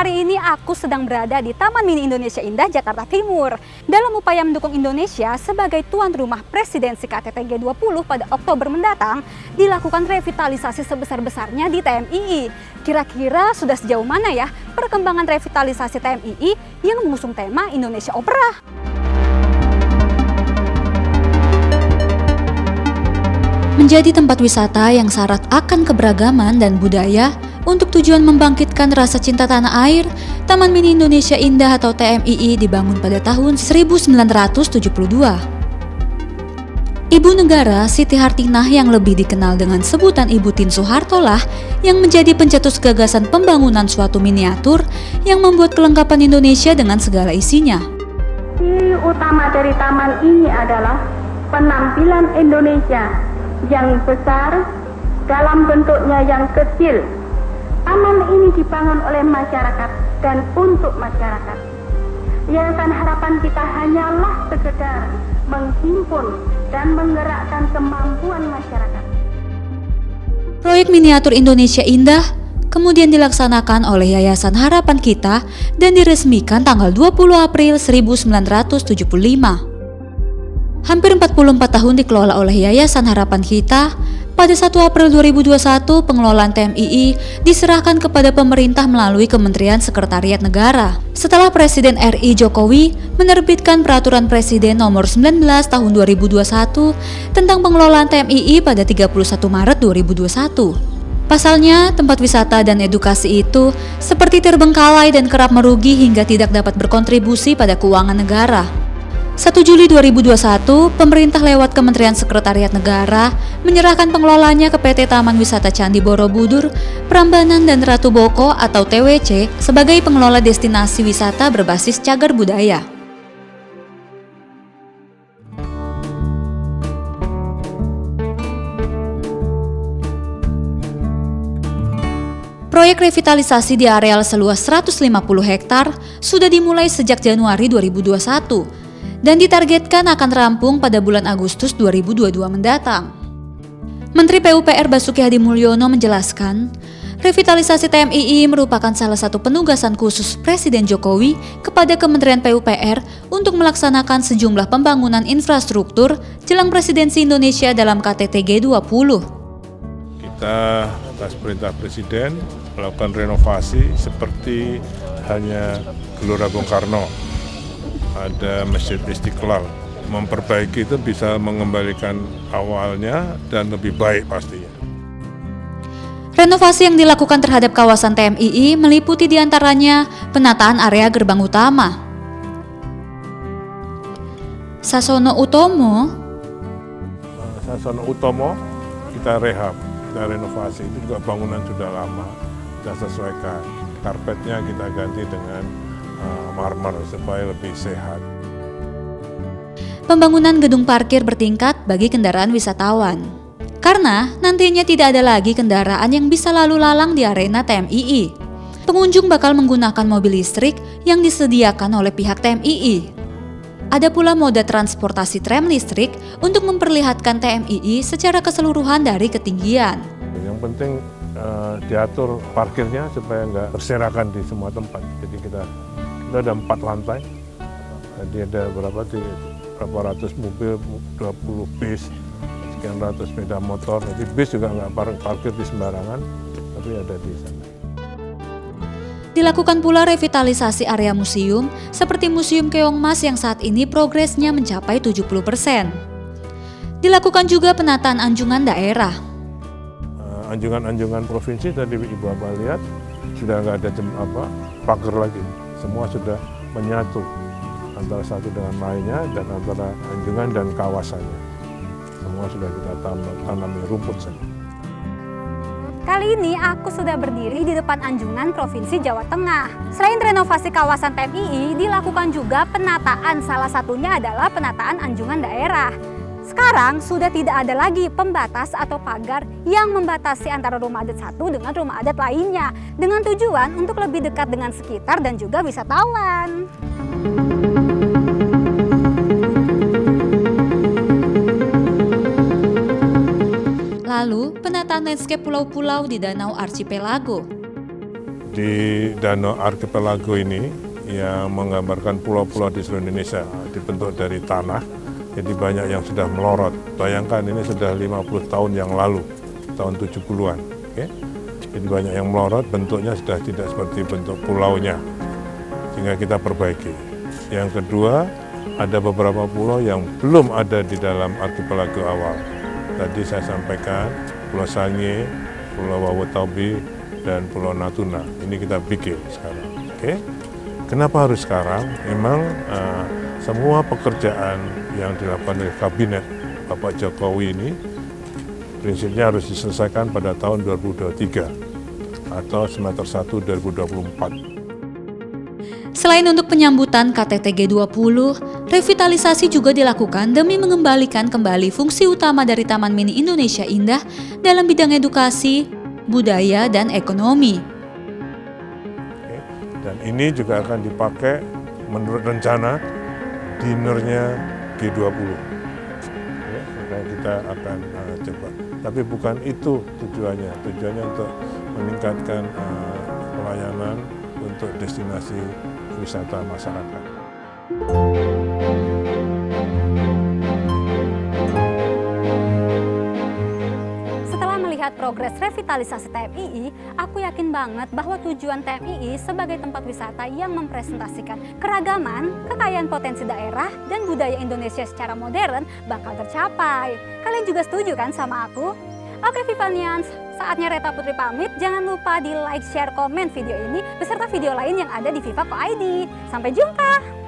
Hari ini aku sedang berada di Taman Mini Indonesia Indah, Jakarta Timur. Dalam upaya mendukung Indonesia sebagai tuan rumah presidensi KTT G20 pada Oktober mendatang, dilakukan revitalisasi sebesar-besarnya di TMII. Kira-kira sudah sejauh mana ya perkembangan revitalisasi TMII yang mengusung tema Indonesia Opera? Menjadi tempat wisata yang syarat akan keberagaman dan budaya untuk tujuan membangkitkan rasa cinta tanah air, Taman Mini Indonesia Indah atau TMII dibangun pada tahun 1972. Ibu Negara Siti Hartinah yang lebih dikenal dengan sebutan Ibu Tien Soeharto lah yang menjadi pencetus gagasan pembangunan suatu miniatur yang membuat kelengkapan Indonesia dengan segala isinya. Ciri utama dari taman ini adalah penampilan Indonesia yang besar dalam bentuknya yang kecil. Taman ini dibangun oleh masyarakat dan untuk masyarakat. Yayasan harapan kita hanyalah sekedar menghimpun dan menggerakkan kemampuan masyarakat. Proyek miniatur Indonesia Indah kemudian dilaksanakan oleh Yayasan Harapan Kita dan diresmikan tanggal 20 April 1975. Hampir 44 tahun dikelola oleh Yayasan Harapan Kita. Pada 1 April 2021, pengelolaan TMII diserahkan kepada pemerintah melalui Kementerian Sekretariat Negara. Setelah Presiden RI Jokowi menerbitkan Peraturan Presiden Nomor 19 Tahun 2021 tentang pengelolaan TMII pada 31 Maret 2021. Pasalnya, tempat wisata dan edukasi itu seperti terbengkalai dan kerap merugi hingga tidak dapat berkontribusi pada keuangan negara. 1 Juli 2021, pemerintah lewat Kementerian Sekretariat Negara menyerahkan pengelolanya ke PT Taman Wisata Candi Borobudur, Prambanan dan Ratu Boko atau TWC sebagai pengelola destinasi wisata berbasis cagar budaya. Proyek revitalisasi di areal seluas 150 hektar sudah dimulai sejak Januari 2021. Dan ditargetkan akan rampung pada bulan Agustus 2022 mendatang. Menteri PUPR Basuki Hadi Mulyono menjelaskan, revitalisasi TMII merupakan salah satu penugasan khusus Presiden Jokowi kepada Kementerian PUPR untuk melaksanakan sejumlah pembangunan infrastruktur jelang presidensi Indonesia dalam KTT G20. Kita atas perintah Presiden melakukan renovasi seperti hanya Gelora Bung Karno. Ada Masjid Istiqlal, memperbaiki itu bisa mengembalikan awalnya dan lebih baik pastinya. Renovasi yang dilakukan terhadap kawasan TMII meliputi diantaranya penataan area gerbang utama. Sasono Utomo kita rehab, kita renovasi, itu juga bangunan sudah lama, kita sesuaikan. Karpetnya kita ganti dengan marmer supaya lebih sehat. Pembangunan gedung parkir bertingkat bagi kendaraan wisatawan. Karena nantinya tidak ada lagi kendaraan yang bisa lalu lalang di arena TMII. Pengunjung bakal menggunakan mobil listrik yang disediakan oleh pihak TMII. Ada pula moda transportasi tram listrik untuk memperlihatkan TMII secara keseluruhan dari ketinggian. Yang penting diatur parkirnya supaya nggak berserakan di semua tempat. Jadi kita ada 4 lantai, jadi ada berapa ratus mobil, 20 bis, sekian ratus sepeda motor. Jadi bis juga nggak parkir di sembarangan, tapi ada di sana. Dilakukan pula revitalisasi area museum seperti Museum Keongmas yang saat ini progresnya mencapai 70%. Dilakukan juga penataan anjungan daerah. Anjungan provinsi tadi Ibu Abah lihat sudah nggak ada pagar lagi. Semua sudah menyatu antara satu dengan lainnya dan antara anjungan dan kawasannya. Semua sudah kita tanami rumput saja. Kali ini aku sudah berdiri di depan Anjungan Provinsi Jawa Tengah. Selain renovasi kawasan TMII, dilakukan juga penataan, salah satunya adalah penataan anjungan daerah. Sekarang sudah tidak ada lagi pembatas atau pagar yang membatasi antara rumah adat satu dengan rumah adat lainnya, dengan tujuan untuk lebih dekat dengan sekitar dan juga wisatawan. Lalu, penataan landscape pulau-pulau di Danau Archipelago. Di Danau Archipelago ini yang menggambarkan pulau-pulau di seluruh Indonesia dibentuk dari tanah, jadi banyak yang sudah melorot. Bayangkan ini sudah 50 tahun yang lalu, tahun 70-an. Okay? Jadi banyak yang melorot, bentuknya sudah tidak seperti bentuk pulaunya, sehingga kita perbaiki. Yang kedua, ada beberapa pulau yang belum ada di dalam archipelago awal. Tadi saya sampaikan Pulau Sangihe, Pulau Wawutaubi, dan Pulau Natuna. Ini kita bikin sekarang. Oke? Kenapa harus sekarang? Memang semua pekerjaan yang dilakukan oleh Kabinet Bapak Jokowi ini prinsipnya harus diselesaikan pada tahun 2023 atau semester 1 2024. Selain untuk penyambutan KTT G20, revitalisasi juga dilakukan demi mengembalikan kembali fungsi utama dari Taman Mini Indonesia Indah dalam bidang edukasi, budaya, dan ekonomi. Oke, dan ini juga akan dipakai menurut rencana dinernya G20. Ya, supaya kita akan coba. Tapi bukan itu tujuannya. Tujuannya untuk meningkatkan pelayanan untuk destinasi wisata masyarakat. Setelah melihat progres revitalisasi TMII, aku yakin banget bahwa tujuan TMII sebagai tempat wisata yang mempresentasikan keragaman, kekayaan potensi daerah, dan budaya Indonesia secara modern bakal tercapai. Kalian juga setuju kan sama aku? Oke Vivanians, saatnya Reta Putri pamit. Jangan lupa di like, share, komen video ini beserta video lain yang ada di Viva.id. Sampai jumpa!